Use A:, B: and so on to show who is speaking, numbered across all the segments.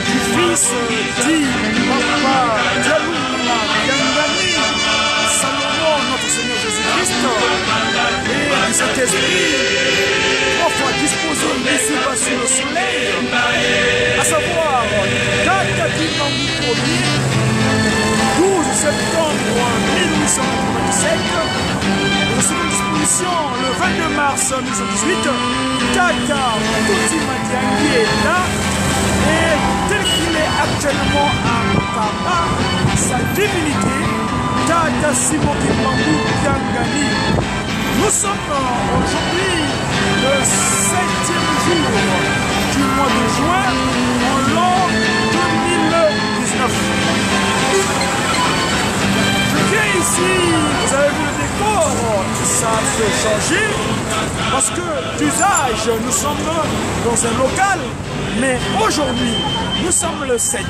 A: Du Fils, dit Papa, Dialoula, Yangani, Salomon, notre Seigneur Jésus-Christ, et du Saint-Esprit, trois fois disposé ici-bas sur le soleil, à savoir, Kakaki Mamoukobi, 12 septembre 1897, de seconde disposition, le 22 mars 1918, Tata Toutimadiangi est là, et tel qu'il est actuellement à Kama, sa divinité, Tata Simoki Mamou Yangani. Nous sommes aujourd'hui le 7e jour du mois de juin en l'an 2019. Je viens ici, vous avez vu le décor, ça peut changer parce que d'usage nous sommes dans un local, mais aujourd'hui nous sommes le 7.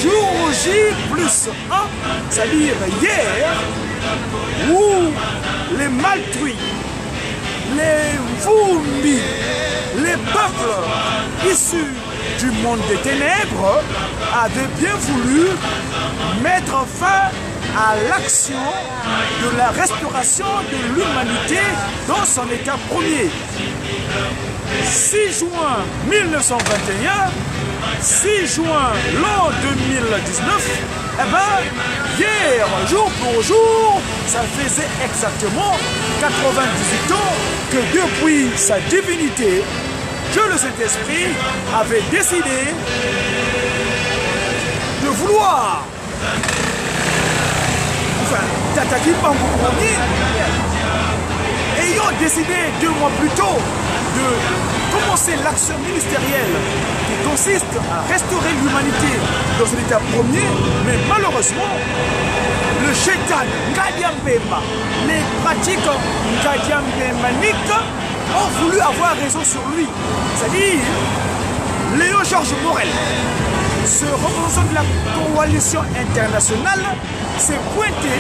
A: Jour J plus 1, c'est-à-dire hier, où les maltruits, les Vumbi, les peuples issus du monde des ténèbres avaient bien voulu mettre fin à l'action de la restauration de l'humanité dans son état premier. 6 juin 1921, 6 juin l'an 2019, eh bien, hier, jour pour jour, ça faisait exactement 98 ans que depuis sa divinité, Dieu le Saint-Esprit avait décidé de vouloir, enfin, d'attaquer Bangou premier, ayant décidé 2 mois plus tôt de commencer l'action ministérielle qui consiste à restaurer l'humanité dans un état premier, mais malheureusement, le Shaitan, Ngadiambema, les pratiques Ngadiambemaniques ont voulu avoir raison sur lui. C'est-à-dire, Léo-Georges Morel, ce représentant de la coalition internationale, s'est pointé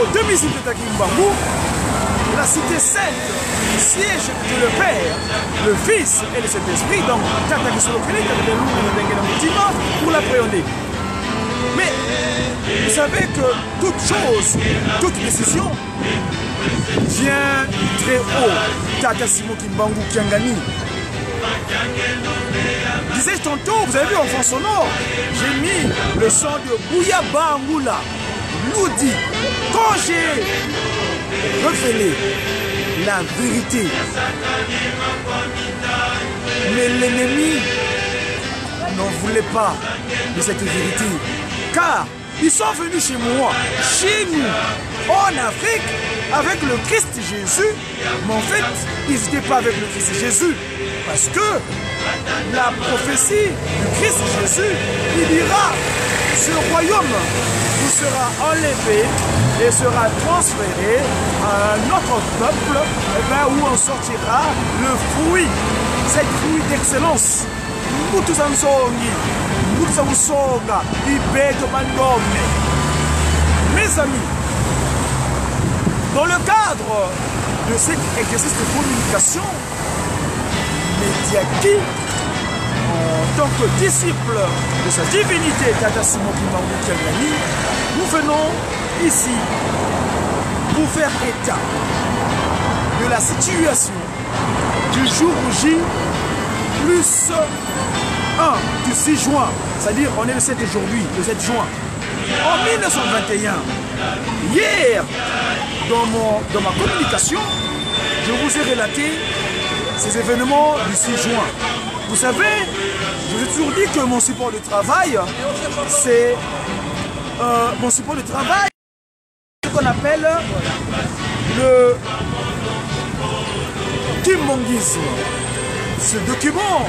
A: au domicile de Takimbangou, la cité sainte, siège de le Père, le Fils et le Saint-Esprit, donc pour l'appréhender. Mais vous savez que toute chose, toute décision vient très haut. Tata Simoki Mbangou Kiangani. Disais-je tantôt, vous avez vu en fond sonore, j'ai mis le son de Bouyaba Angoula, Loudi. Quand j'ai révélé la vérité, mais l'ennemi n'en voulait pas de cette vérité, car Ils sont venus chez moi, chez nous, en Afrique, avec le Christ Jésus. Mais en fait, ils n'étaient pas avec le Christ Jésus. Parce que la prophétie du Christ Jésus, il dira, ce royaume vous sera enlevé et sera transféré à un autre peuple où on sortira le fruit, cette fruit d'excellence. Mes amis, dans le cadre de cet exercice de communication, Mediaki, en tant que disciple de sa divinité Tata Simon Kimbangu Kiangani, nous venons ici pour faire état de la situation du jour J plus 1 du 6 juin, c'est-à-dire on est le 7 aujourd'hui, le 7 juin. En 1921, hier, dans ma communication, je vous ai relaté ces événements du 6 juin. Vous savez, je vous ai toujours dit que mon support de travail, c'est mon support de travail, ce qu'on appelle le Kimbongisme. Ce document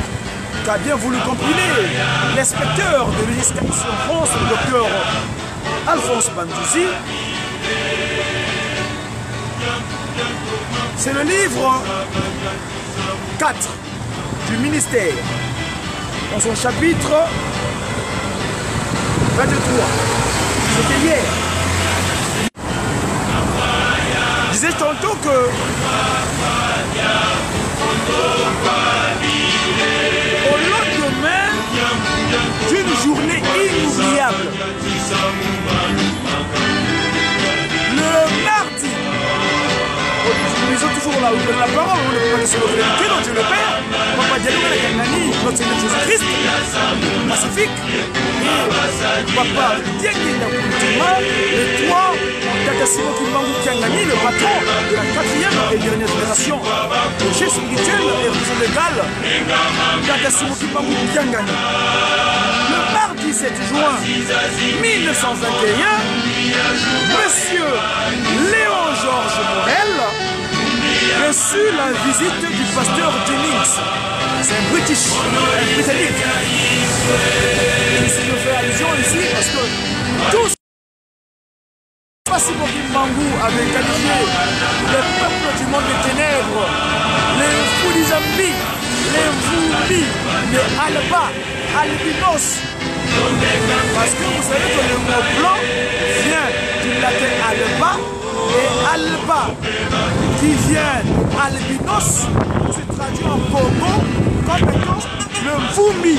A: qu'a bien voulu compiler l'inspecteur de l'éducation France, le docteur Alphonse Bandouzi, c'est le livre 4 du ministère, dans son chapitre 23. C'était hier. Je disais tantôt que au lendemain d'une journée inoubliable, le mardi, ils ont toujours là où la parole, on ne peut pas laisser le vérité, donc Dieu le Père, on va pas dialoguer avec Nani, notre Seigneur Jésus-Christ, pacifique, et papa, bien qu'il y ait et toi, Tata Simon Kimbangu Kiangani, le patron de la 4e et dernière génération, le chef spirituel et représentant légal, Tata Simon Kimbangu Kiangani. Le mardi 7 juin 1921, Monsieur Léon Georges Morel reçut la visite du pasteur Jennings. C'est un Britannique. Je fais allusion ici parce que tous Simon Kimbangu avait qualifié le peuple du monde des ténèbres, les fous du Zambie, les Vumbi, les Alba, Albinos. Parce que vous savez que le mot blanc vient du latin Alba et Alba qui vient Albinos se traduit en Congo comme étant le Vumbi.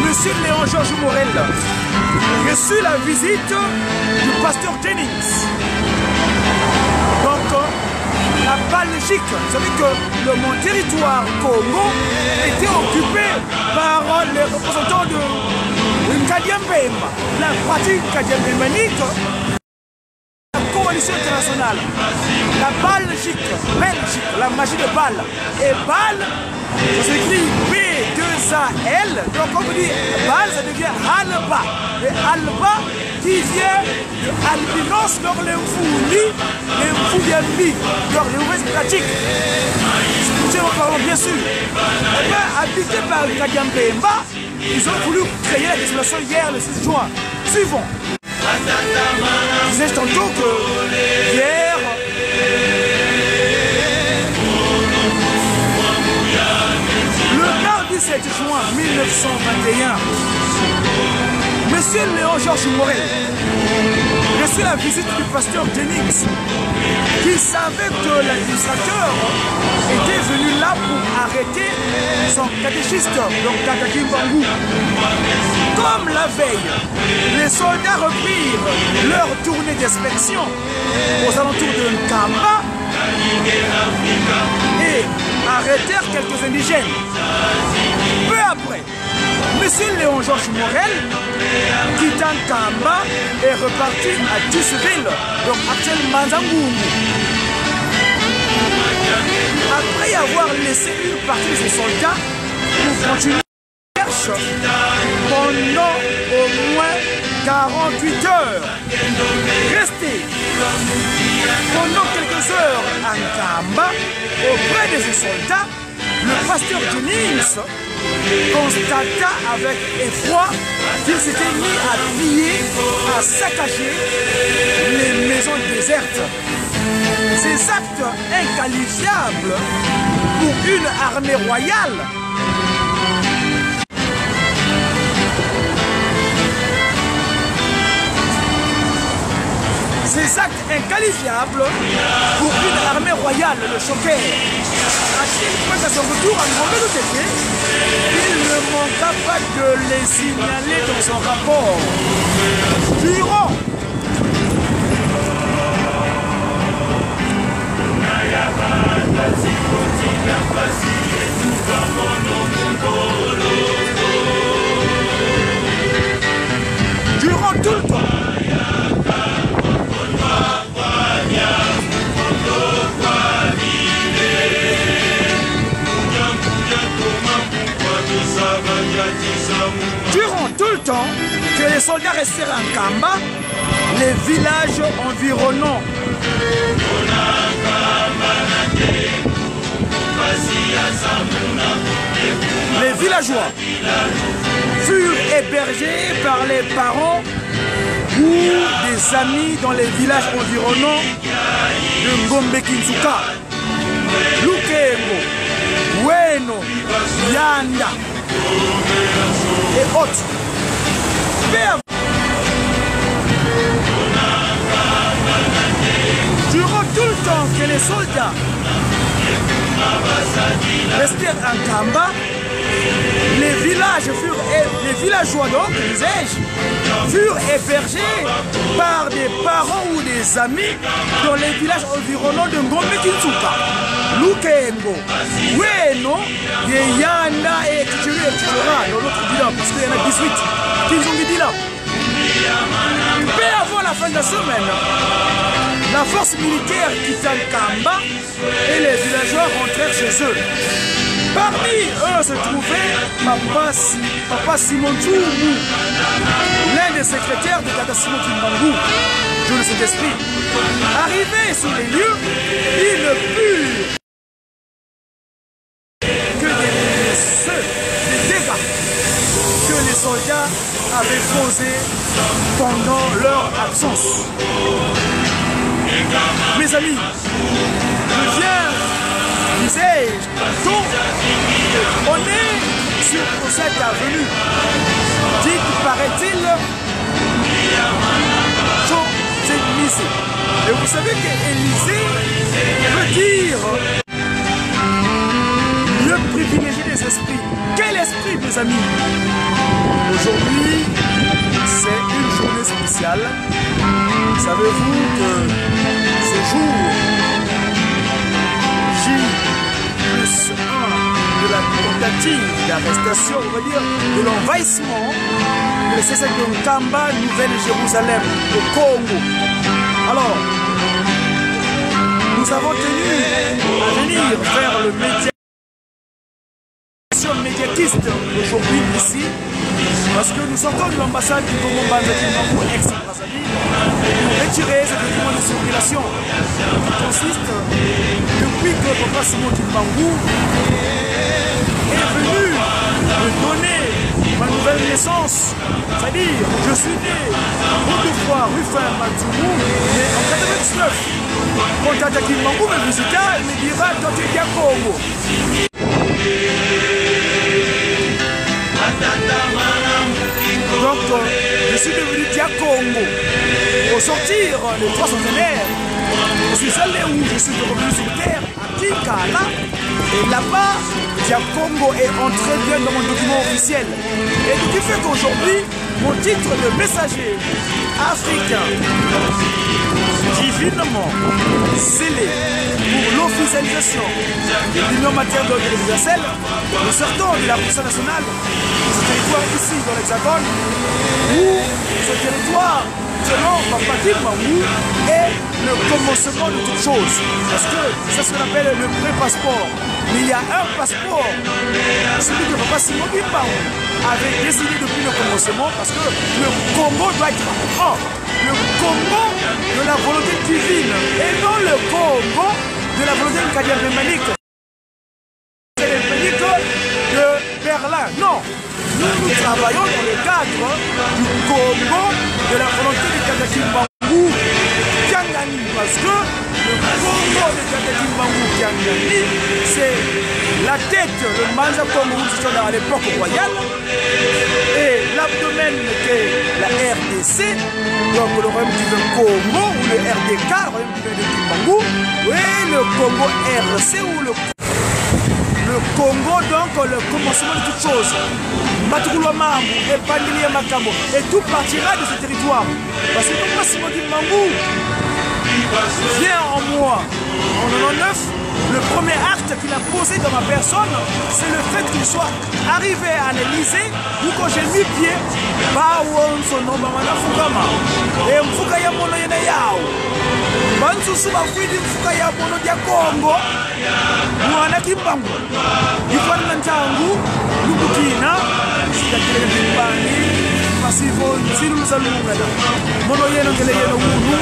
A: Monsieur Léon Georges Morel reçut la visite du pasteur Jennings. Donc, la Belgique, vous savez que mon territoire Congo était occupé par les représentants de Nkadiambemba, la pratique kadiambemanique, la coalition internationale. La Belgique, la magie de Bâle. Et Bâle, ça s'écrit B2AL, donc on vous dit Bâle, ça devient Alba. Et Alba qui vient de Albinos, donc les Mfouli, les Mfouliambi, donc les mauvaises pratiques. Spirituellement parlant, bien sûr. Et bien, habités par Kadiambemba, ils ont voulu créer la désolation hier, le 6 juin. Suivons. Je disais tantôt que hier, le mardi 7 juin 1921, Monsieur Léon Georges Morel reçut la visite du pasteur Jennings, qui savait que l'administrateur était venu là pour arrêter son catéchiste, donc Tata Kimbangu. Comme la veille, les soldats reprirent leur tournée d'inspection aux alentours de Nkamba et arrêtèrent quelques indigènes. Peu après, M. Léon-Georges Morel quitta Nkamba et repartit à Dusville, donc actuel Manzangungu. Après avoir laissé une partie de ses soldats pour continuer la recherche pendant au moins 48 heures. Resté pendant quelques heures à Nkamba auprès de ses soldats, le pasteur Jennings constata avec effroi qu'il s'était mis à piller, à saccager les maisons désertes. Ces actes inqualifiables pour une armée royale le choquèrent. À son retour à Ngombe-Lutete, il ne manqua pas de les signaler dans son rapport. Durant tout le temps, que les soldats restèrent en Nkamba, les villages environnants les villageois furent hébergés par les parents ou des amis dans les villages environnants de Ngombe-Kinsuka, Lukengo, Weno, Yanda et autres. Durant tout le temps que les soldats restèrent en Nkamba, les villageois donc, disais-je, furent hébergés par des parents ou des amis dans les villages environnants de Ngombe-Kinsuka, Lukengo, Weno, Yanda et Tchera dans notre bilan, parce qu'il y en a 18 qui ont dit là. Peu avant la fin de la semaine, la force militaire quitta Nkamba et les villageois rentrèrent chez eux. Parmi eux se trouvait Papa Simon Tsoumou, l'un des secrétaires de Tata Simon Kimbangu, Dieu de cet esprit. Arrivés sur les lieux, ils ne purent que des dégâts que les soldats avaient causés pendant leur absence. Mes amis, je viens, disais-je, donc on est sur cette avenue, dite, paraît-il, Champs-Élysées. Et vous savez que Élysée veut dire le privilégié des esprits. Quel esprit, mes amis? Aujourd'hui, c'est une journée spéciale. Savez-vous que ce jour, J+1 de la tentative d'arrestation, on va dire, de l'envahissement de la CSA de Nkamba, Nouvelle-Jérusalem, au Congo. Alors, nous avons tenu à venir faire le médiatiste aujourd'hui ici, parce que nous sortons de l'ambassade du Congo Banza-Kimbangu, ex-Brazzaville, pour retirer ce document de circulation qui consiste, depuis que Papa Simon Kimbangu est venu me donner ma nouvelle naissance, c'est-à-dire je suis né autrefois rue Fin-Matsoumou, mais en 99, quand Tata Kimbangu me visita, il me dira quand tu es à Congo. Donc, je suis devenu Diakongo. Au sortir les 3 centenaires, je suis allé où je suis revenu sur terre, à Kinkala, Et là-bas, Congo est entré bien dans mon document officiel. Et ce qui fait qu'aujourd'hui, mon titre de messager africain, divinement scellé pour l'officialisation de l'Union matière d'ordre universel, nous sortons de la puissance nationale, de ce territoire ici dans l'Hexagone, où ce territoire, selon Papa Kimbangou, est le commencement de toute chose. Parce que c'est ce qu'on appelle le pré-passeport. Mais il y a un passeport, celui que Papa Simon Kimbangou avait décidé depuis le commencement, parce que le Congo doit être un. Le Congo de la volonté divine et non le Congo de la volonté mécanique de Berlin. Non, nous travaillons dans le cadre du Congo de la volonté de Kimbangou Kiangani, parce que le Congo de Kimbangou Kiangani, c'est la tête, le Manza Congo à l'époque royale, et l'abdomen qui est la RDC, donc le royaume du Congo, ou le RDK, le royaume du Kimbangou, et le Congo RC, ou le Congo, donc le commencement de toute chose. Matukulomambu, Epandili et Makambo, et tout partira de ce territoire. Parce que Papa Simon Kimbangou vient en moi, en 99, le premier acte qu'il a posé dans ma personne, c'est le fait qu'il soit arrivé à l'Élysée, où quand j'ai mis pied, son nom, et Mfukaya Mono Yenayao. Bansusu bakwidi Mfukaya Mono dia Congo, Mwana Kimbangou, Ifana Ntangu, Lukukina, Sikakile Kimbani, Pasivo, Zilou Zaloumela, Mono Yeno Geleyeno Moulou.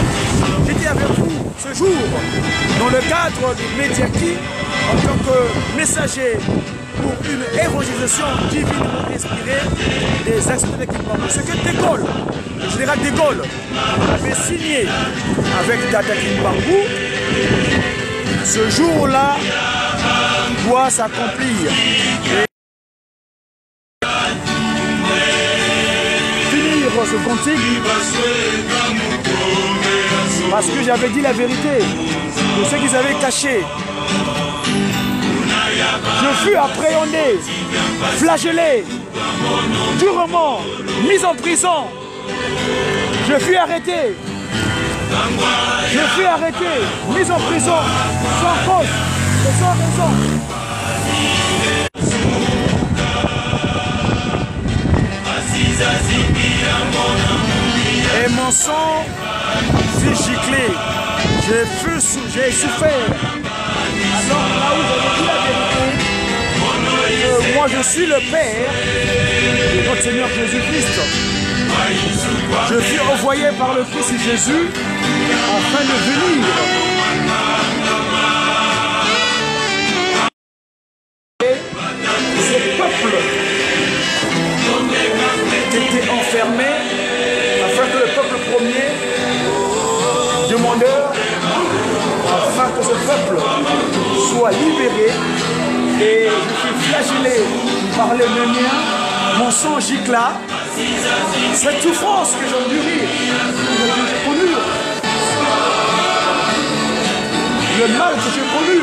A: J'étais avec vous ce jour dans le cadre du Médiaki en tant que messager pour une évangélisation divinement inspirée des actions de Kimbangou. Ce que De Gaulle, le général De Gaulle, avait signé avec Tata Kimbangou, ce jour-là doit s'accomplir. Finir ce consigne parce que j'avais dit la vérité de ce qu'ils avaient caché. Je fus appréhendé, flagellé, durement, mis en prison. Je fus arrêté. Je fus arrêté, mis en prison, sans cause et sans raison. Et mon sang fut giclé. J'ai souffert. Alors là où j'avais dit la vérité, moi je suis le Père de notre Seigneur Jésus-Christ. Je suis envoyé par le Christ Jésus afin de venir et ce peuple qui était enfermé afin que le peuple premier demandeur, afin que ce peuple soit libéré. Et je suis flagellé par les Méniens, mon sang gicla. Cette souffrance que j'ai endurée, que j'ai connue, le mal que j'ai connu.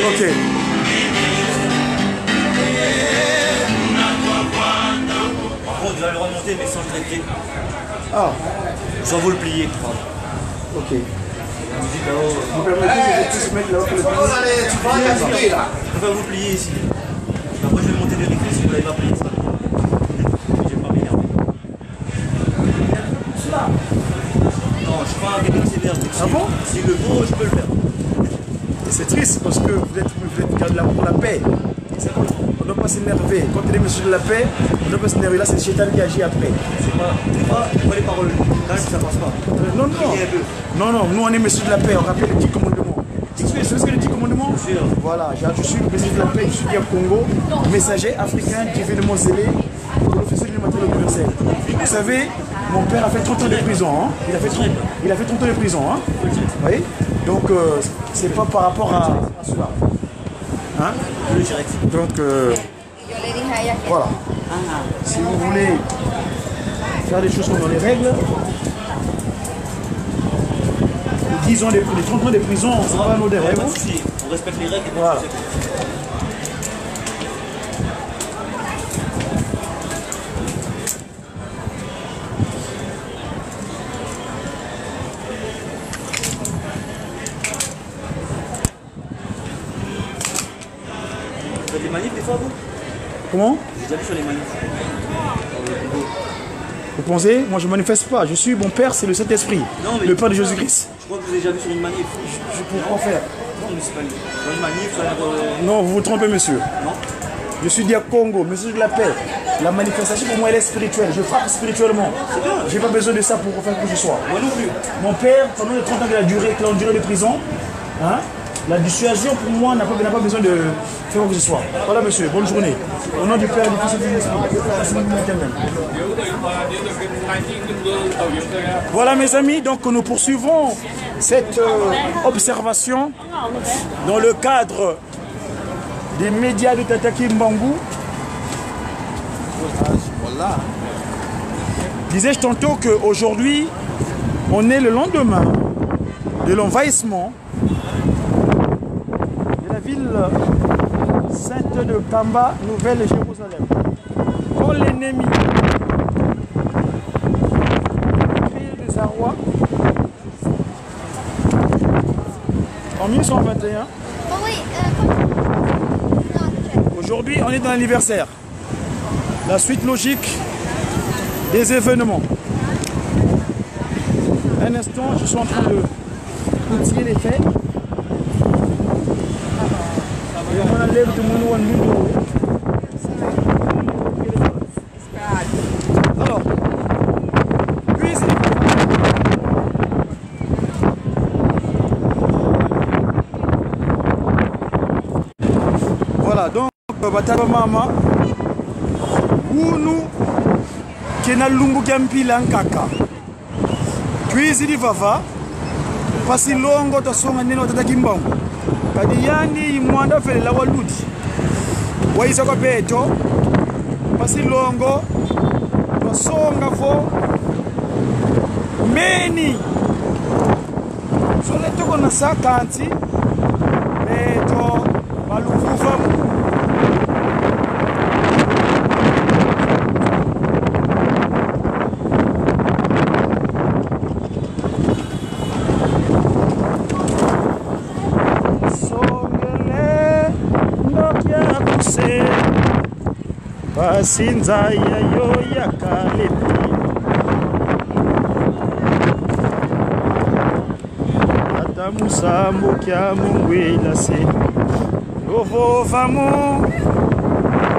A: Ok.
B: Par contre, vous allez le remonter, mais sans le traiter.
A: Ah.
B: Sans vous le plier.
A: Ok. Vous permettez que je puisse mettre là-haut le plier.
B: Je vais vous plier ici. Après, je vais monter vérifier si vous n'avez pas plié ça. Je vais pas m'énerver.
A: Cela.
B: je suis pas quelqu'un qui s'énerve.
A: Ah bon?
B: Si le faut, je peux le faire.
A: Et c'est triste parce que vous êtes là pour la paix. On ne doit pas s'énerver. Quand il est monsieur de la paix, on ne doit pas s'énerver. Là, c'est le chétan qui agit après.
B: C'est pas, les paroles calmes, ça passe pas.
A: Non, non. Non, nous on est monsieur de la paix. On rappelle les 10 commandements. Tu sais ce que les 10 commandements? Voilà, je suis le monsieur de la paix, je suis Diab Congo, messager africain divinement zélé pour l'officier du matériel universel. Vous savez, mon père a fait 30 ans de prison. Hein? Il a fait 30 ans de prison. Hein? Vous voyez? Donc, c'est pas par rapport à cela. Hein? Donc, voilà. Si vous voulez faire des choses comme dans les règles, 10 ans les 30 ans de prison, c'est pas anodin.
B: On respecte les règles.
A: Voilà.
B: Vous avez des manifs des fois, vous?
A: Comment?
B: J'ai déjà vu sur les manifs.
A: Vous pensez? Moi je ne manifeste pas. Je suis mon père, c'est le Saint-Esprit, le Père de Jésus-Christ.
B: Je crois que vous avez déjà vu sur une manif.
A: Je peux quoi faire?
B: Non, mais c'est pas sur une manif, sur
A: Non, vous vous trompez, monsieur.
B: Non.
A: Je suis Diab Congo, monsieur de la paix. La manifestation pour moi elle est spirituelle. Je frappe spirituellement. J'ai pas besoin de ça pour faire quoi que ce soit.
B: Moi non plus.
A: Mon père, pendant les 30 ans qu'il a duré de prison, hein, la dissuasion pour moi n'a pas besoin de faire quoi que ce soit. Voilà monsieur, bonne journée. Au nom du Père et du Fils et du Saint-Esprit. Voilà mes amis, donc nous poursuivons cette observation dans le cadre des médias de Tataki Mbangou. Voilà. Disais-je tantôt qu'aujourd'hui, on est le lendemain de l'envahissement de la ville sainte de Kamba, Nouvelle-Jérusalem. Quand l'ennemi crie des arrois en 1921, aujourd'hui on est dans l'anniversaire. La suite logique des événements. Un instant, je suis en train de outiller les faits. Et on enlève tout le monde en vidéo. Alors, puis voilà, donc Bataba Mama, où nous Kena lungu kiampila nkaka Twizili vava Pasi longo tasonga neno Tataki Mbangou Kadi yani imwanda fele la waludi Waisa kwa peto Pasi longo Tasonga fo Meni Sole toko na sakanti Peto Malufufa Basinza yayo yakalepi Ata musambo kya mungwela se Ovo vamu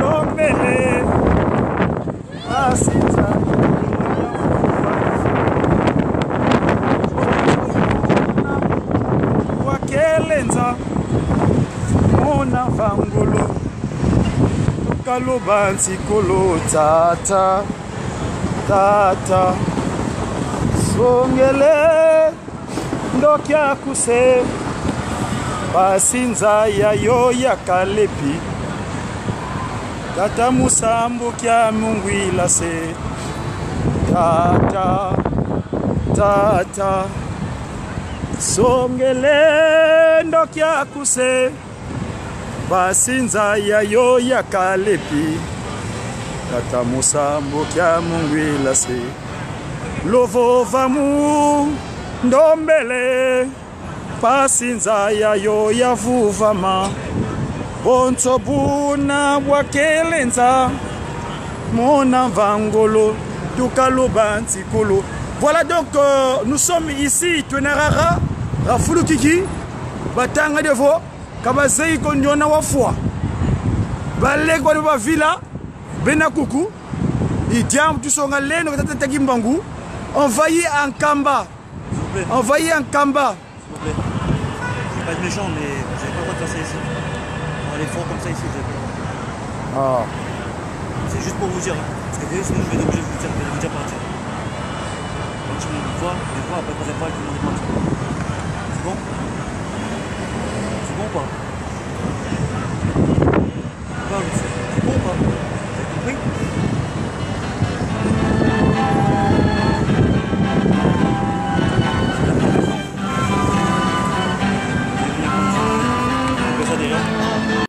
A: Lombele Basinza Wakelenza Mona vangolo Kalobansi kolo tata tata Songele ndokia kuse Basinza yayo yakalepi Tata musambo kya mungwila se Tata tata Songele ndokia kuse Basinza yayo yakalepi Tata musambo kya mungwila se Lovo vamu ndombele Basinza yayo yavuvama Bonto buna wakelenza Mona vangolo Tukalobansi kolo Voilà donc, nous sommes ici, Tuenarara, Rafulu Kiki, Batanga Devo, Kabazei Konyona Wafua, Balé Guadeloupe Villa, Benakuku, Idiam Tussongalé, Tatakimbangu, envahi en Kamba. Envahi en Kamba.
B: S'il vous plaît. Je ne vais pas être méchant, mais vous n'avez pas le droit de faire ça ici. On va aller fort comme ça ici, vous avez pas le droit.
A: Ah.
B: C'est juste pour vous dire, hein. Parce que sinon je vais être obligé de vous dire partir. Quand tu me vois, après quand j'ai pas, tout le monde est parti. C'est bon?